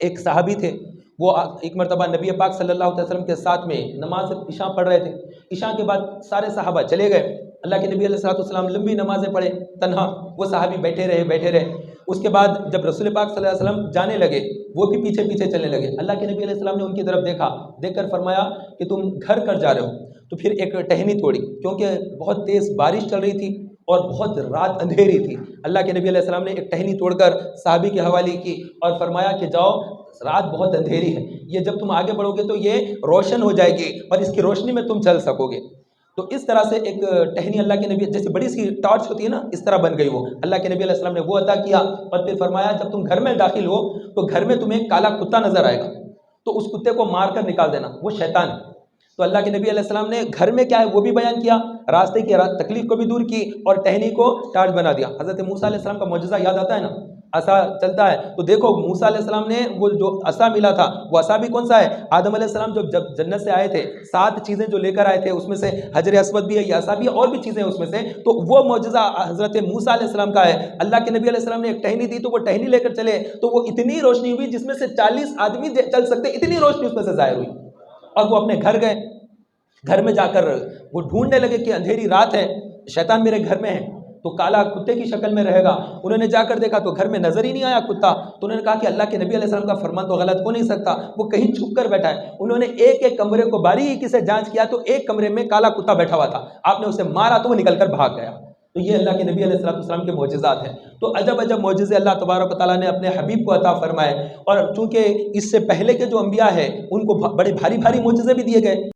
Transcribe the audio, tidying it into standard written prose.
ایک صحابی تھے، وہ ایک مرتبہ نبی پاک صلی اللہ علیہ وسلم کے ساتھ میں نماز عشاء پڑھ رہے تھے۔ عشاء کے بعد سارے صحابہ چلے گئے، اللہ کے نبی علیہ الصلوۃ والسلام لمبی نمازیں پڑھے تنہا، وہ صحابی بیٹھے رہے۔ اس کے بعد جب رسول پاک صلی اللہ علیہ وسلم جانے لگے، وہ بھی پیچھے پیچھے چلنے لگے۔ اللہ کے نبی علیہ السلام نے ان کی طرف دیکھا، دیکھ کر فرمایا کہ تم گھر کر جا رہے ہو؟ تو پھر ایک ٹہنی توڑی، کیونکہ بہت تیز بارش چل رہی تھی اور بہت رات اندھیری تھی۔ اللہ کے نبی علیہ السلام نے ایک ٹہنی توڑ کر صحابی کے حوالے کی اور فرمایا کہ جاؤ، رات بہت اندھیری ہے، یہ جب تم آگے بڑھو گے تو یہ روشن ہو جائے گی اور اس کی روشنی میں تم چل سکو گے۔ تو اس طرح سے ایک ٹہنی اللہ کے نبی، جیسے بڑی سی ٹارچ ہوتی ہے نا، اس طرح بن گئی وہ، اللہ کے نبی علیہ السلام نے وہ عطا کیا۔ اور پھر فرمایا جب تم گھر میں داخل ہو تو گھر میں تمہیں کالا کتا نظر آئے گا، تو اس کتے کو مار کر نکال دینا، وہ شیطان ہے۔ تو اللہ کے نبی علیہ السلام نے گھر میں کیا ہے وہ بھی بیان کیا، راستے کی تکلیف کو بھی دور کی اور ٹہنی کو ٹارچ بنا دیا۔ حضرت موسیٰ علیہ السلام کا معجزہ یاد آتا ہے نا، عصا چلتا ہے، تو دیکھو موسیٰ علیہ السلام نے وہ جو عصا ملا تھا، وہ عصا بھی کون سا ہے؟ آدم علیہ السلام جب جنت سے آئے تھے، 7 چیزیں جو لے کر آئے تھے، اس میں سے حجر اسود بھی ہے، یہ عصا بھی ہے، اور بھی چیزیں اس میں سے، تو وہ معجزہ حضرت موسیٰ علیہ السلام کا ہے۔ اللہ کے نبی علیہ السلام نے ایک ٹہنی دی تو وہ ٹہنی لے کر چلے، تو وہ اتنی روشنی ہوئی جس میں سے 40 آدمی چل سکتے، اتنی روشنی اس میں سے ظاہر ہوئی۔ اور وہ اپنے گھر گئے، گھر میں جا کر وہ ڈھونڈنے لگے کہ اندھیری رات ہے، شیطان میرے گھر میں ہے تو کالا کتے کی شکل میں رہے گا۔ انہوں نے جا کر دیکھا تو گھر میں نظر ہی نہیں آیا کتا، تو انہوں نے کہا کہ اللہ کے نبی علیہ السلام کا فرمان تو غلط ہو نہیں سکتا، وہ کہیں چھپ کر بیٹھا ہے۔ انہوں نے ایک ایک کمرے کو باریکی سے جانچ کیا تو ایک کمرے میں کالا کتا بیٹھا ہوا تھا، آپ نے اسے مارا تو وہ نکل کر بھاگ گیا۔ تو یہ اللہ کے نبی علیہ السلام کے معجزات ہیں۔ تو عجب عجب معجزے اللہ تبارک و تعالیٰ نے اپنے حبیب کو عطا فرمائے، اور چونکہ اس سے پہلے کے جو انبیاء ہیں ان کو بڑے بھاری بھاری معجزے بھی دیے گئے۔